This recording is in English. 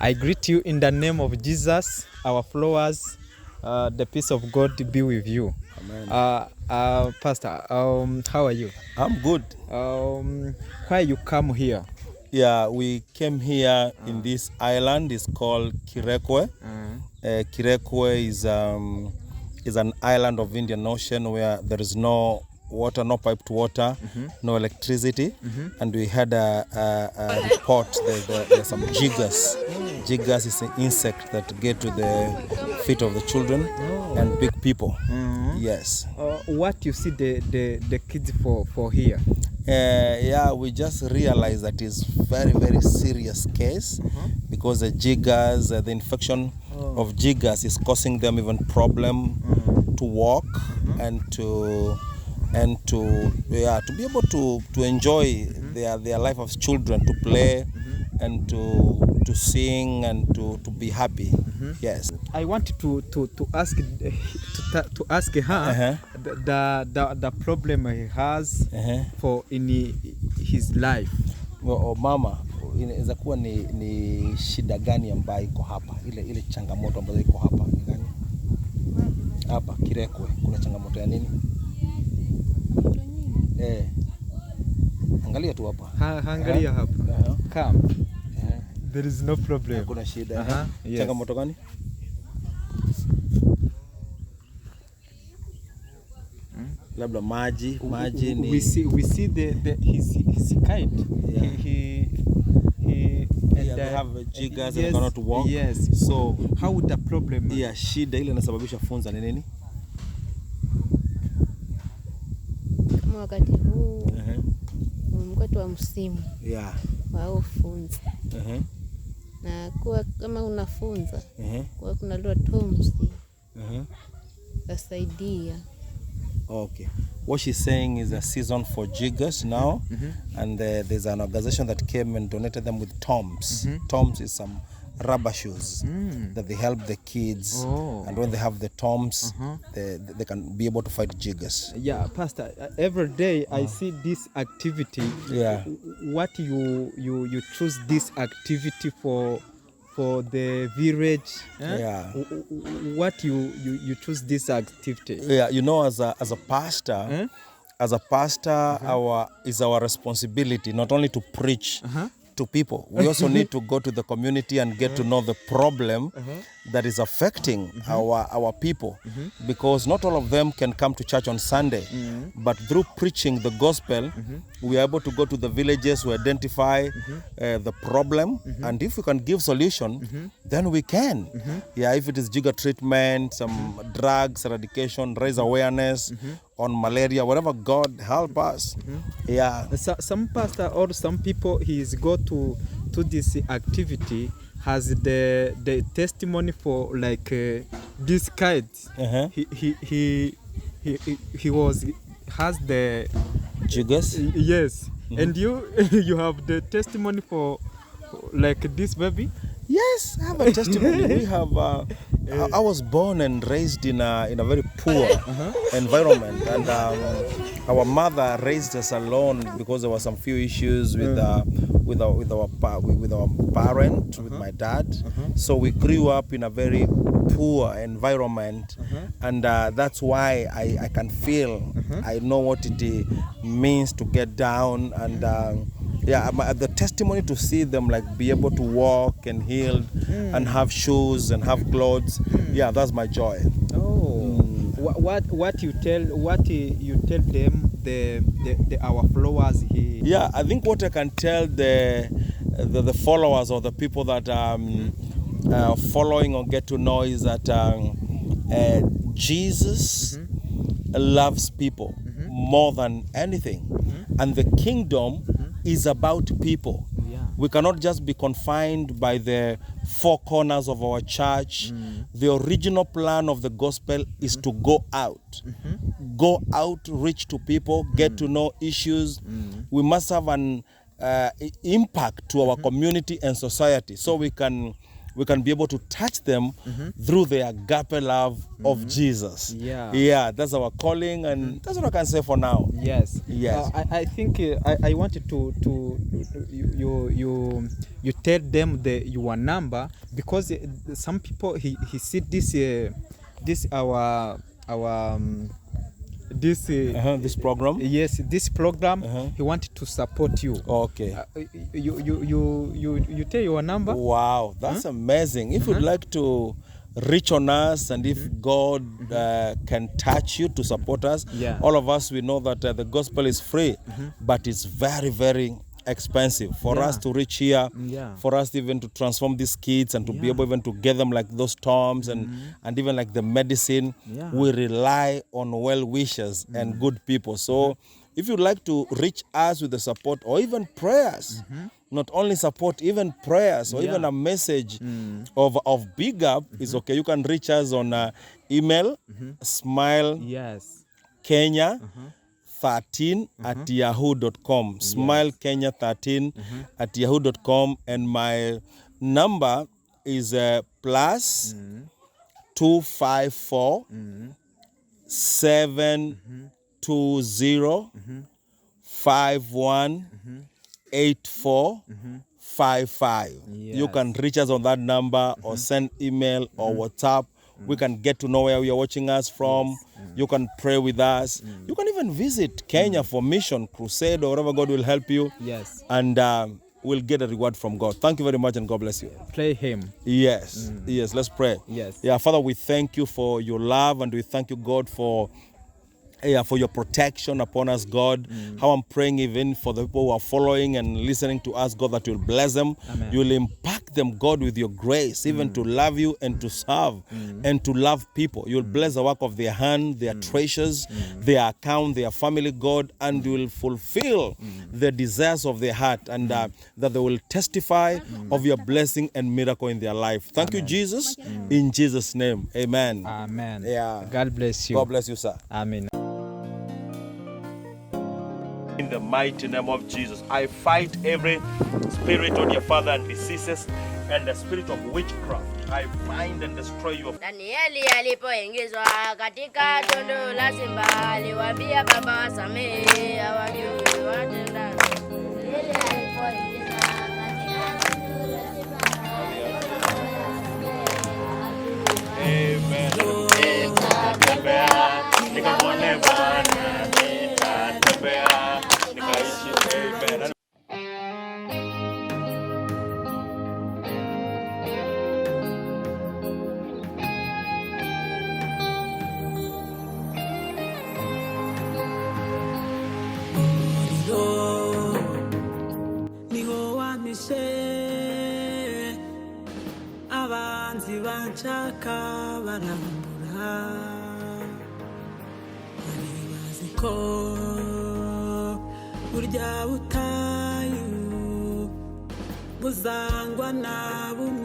I greet you in the name of Jesus, our flowers. The peace of God be with you. Amen. Pastor, how are you? I'm good. Why you come here? Yeah, we came here in this island. It's called Kirekwe. Kirekwe is an island of Indian Ocean where there is no water, no piped water, no electricity, and we had a report that there's some jiggers. Jiggers is an insect that get to the feet of the children and big people. Yes. What you see the kids for here? Yeah, we just realized that it's very, very serious case because the jiggers, the infection of jiggers is causing them even problem to walk and to be able to enjoy their life as children, to play and to sing and to be happy. Yes. I want to ask her the problem he has for in his life. Mama, inaweza kuwa ni shida gani ambayo iko hapa? Ile changamoto ambayo iko hapa ni gani? Hapa Kirekwe kuna changamoto ya nini? Angalia tu hapa. Angalia hapa. Come. There is no problem. Kuna shida. Yes. Changamoto gani? Labda maji ni we see his kite. Yeah. He and they have jiggers yes, and cannot walk. Yes. So how would the problem? Yeah, shida ile inasababisha funza ni nini? Kama wakati huu mkati wa msimu wa funza na kuwa kama unafunza kwa kuna lua tomsi tasaidia. Okay. What she's saying is a season for jiggers now, and there's an organization that came and donated them with toms. Toms is some rubber shoes that they help the kids, and when they have the toms, they can be able to fight jiggers. Yeah, Pastor. Every day I see this activity. Yeah. What you choose this activity for the village? Yeah. What you choose this activity? Yeah, you know, as a pastor, our responsibility not only to preach to people. We also need to go to the community and get to know the problem that is affecting our people, because not all of them can come to church on Sunday, but through preaching the gospel, we are able to go to the villages, we identify the problem, and if we can give solution, then we can. Yeah, if it is jigger treatment, some drugs, eradication, raise awareness on malaria, whatever, God help us. Yeah. Some pastor or some people he's go to this activity has the testimony for like this kite. He has the jiggers. Yes. And you have the testimony for like this baby. Yes, I have a testimony. We have. I was born and raised in a very poor environment, and our mother raised us alone because there were some few issues with our parent, with my dad. So we grew up in a very poor environment, and that's why I can feel. I know what it means to get down, and the testimony to see them like be able to walk and heal and have shoes and have clothes. Yeah, that's my joy. What you tell them the our followers here? Yeah, I think what I can tell the followers or the people that following or get to know is that Jesus loves people more than anything, and the kingdom is about people. We cannot just be confined by the four corners of our church. The original plan of the gospel is to go out. Go out, reach to people, get to know issues. We must have an impact to our community and society, so we can we can be able to touch them through the agape love of Jesus. Yeah, that's our calling, and that's what I can say for now. Yes. I think I wanted to you tell them your number, because some people he see this this program. Yes, this program. He wanted to support you. Okay. You tell your number. Wow, that's amazing. If you'd like to reach on us, and if God can touch you to support us, all of us, we know that the gospel is free, but it's very, very expensive for us to reach here, for us even to transform these kids and to be able even to get them like those toms and even like the medicine. We rely on well wishers and good people. So if you'd like to reach us with the support or even prayers, not only support, even prayers or even a message of big up is okay. You can reach us on email, smile Kenya 13 at yahoo.com. Smile Kenya 13 at yahoo.com, and my number is plus 254 720 518455. You can reach us on that number or send email or WhatsApp. We can get to know where you're watching us from. You can pray with us. You can even visit Kenya for mission, crusade, or wherever God will help you. And we'll get a reward from God. Thank you very much, and God bless you. Play him. Yes, let's pray. Yeah, Father, we thank you for your love, and we thank you, God, for your protection upon us, God. How I'm praying even for the people who are following and listening to us, God, that you'll bless them. Amen. You'll impact them, God, with your grace, even to love you and to serve and to love people. You'll bless the work of their hand, their treasures, their account, their family, God, and you will fulfill the desires of their heart, and that they will testify of your blessing and miracle in their life. Thank you, Jesus. In Jesus' name, amen. Amen. Yeah. God bless you. God bless you, sir. Amen. In the mighty name of Jesus, I fight every spirit of your father and diseases and the spirit of witchcraft. I bind and destroy you. Danieli alipoingizwa katika tundu la simba, aliwaambia baba wasamehe, hawajui watenda. Danieli alipoingizwa katika tundu la simba, Amen. Nikamwone Bwana, nitatembea, nikaishi. Amen. Niho wamishe abanzi banshaka barambura, baribazi ko burya butayu buzangwa na bumwe.